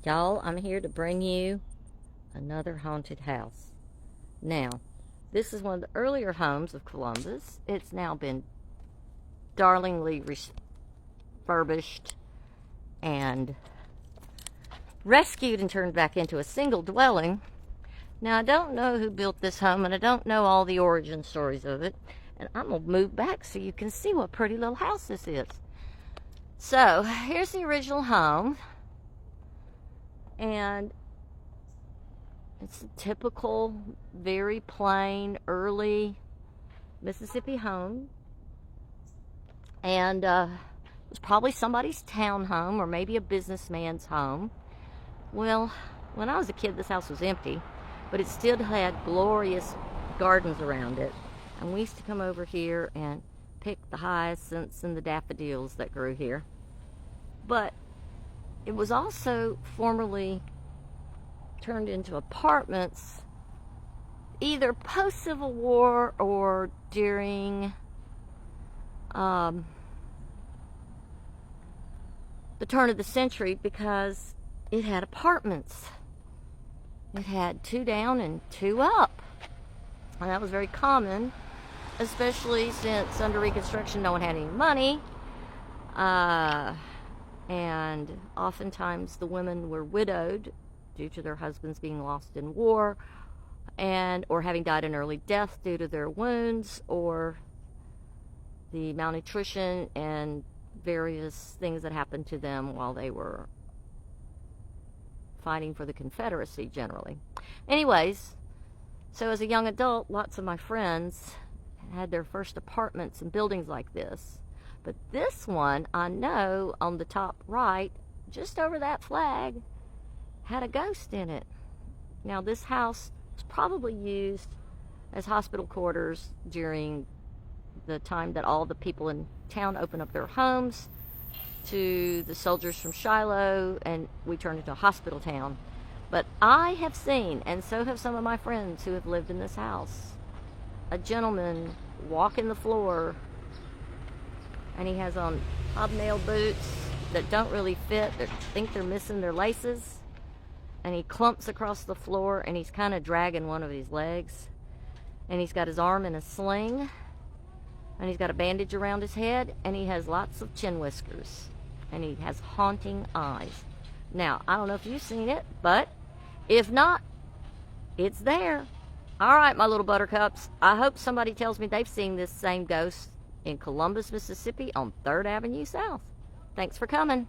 Y'all, I'm here to bring you another haunted house. Now, this is one of the earlier homes of Columbus. It's now been darlingly refurbished and rescued and turned back into a single dwelling. Now, I don't know who built this home, and I don't know all the origin stories of it. And I'm going to move back so you can see what pretty little house this is. So, here's the original home. And it's a typical, very plain, early Mississippi home. And it was probably somebody's townhome or maybe a businessman's home. Well, when I was a kid, this house was empty, but it still had glorious gardens around it. And we used to come over here and pick the hyacinths and the daffodils that grew here. But it was also formerly turned into apartments, either post-Civil War or during the turn of the century, because it had apartments. It had 2 down and 2 up. And that was very common, especially since under Reconstruction no one had any money. And oftentimes the women were widowed due to their husbands being lost in war, or having died an early death due to their wounds, or the malnutrition and various things that happened to them while they were fighting for the Confederacy generally. Anyways, so as a young adult, lots of my friends had their first apartments in buildings like this. But this one, I know, on the top right, just over that flag, had a ghost in it. Now, this house was probably used as hospital quarters during the time that all the people in town opened up their homes to the soldiers from Shiloh, and we turned into a hospital town. But I have seen, and so have some of my friends who have lived in this house, a gentleman walking the floor, and he has on hobnail boots that don't really fit. They think they're missing their laces. And he clumps across the floor, and he's kind of dragging one of his legs. And he's got his arm in a sling. And he's got a bandage around his head. And he has lots of chin whiskers. And he has haunting eyes. Now, I don't know if you've seen it, but if not, it's there. All right, my little buttercups. I hope somebody tells me they've seen this same ghost in Columbus, Mississippi on 3rd Avenue South. Thanks for coming.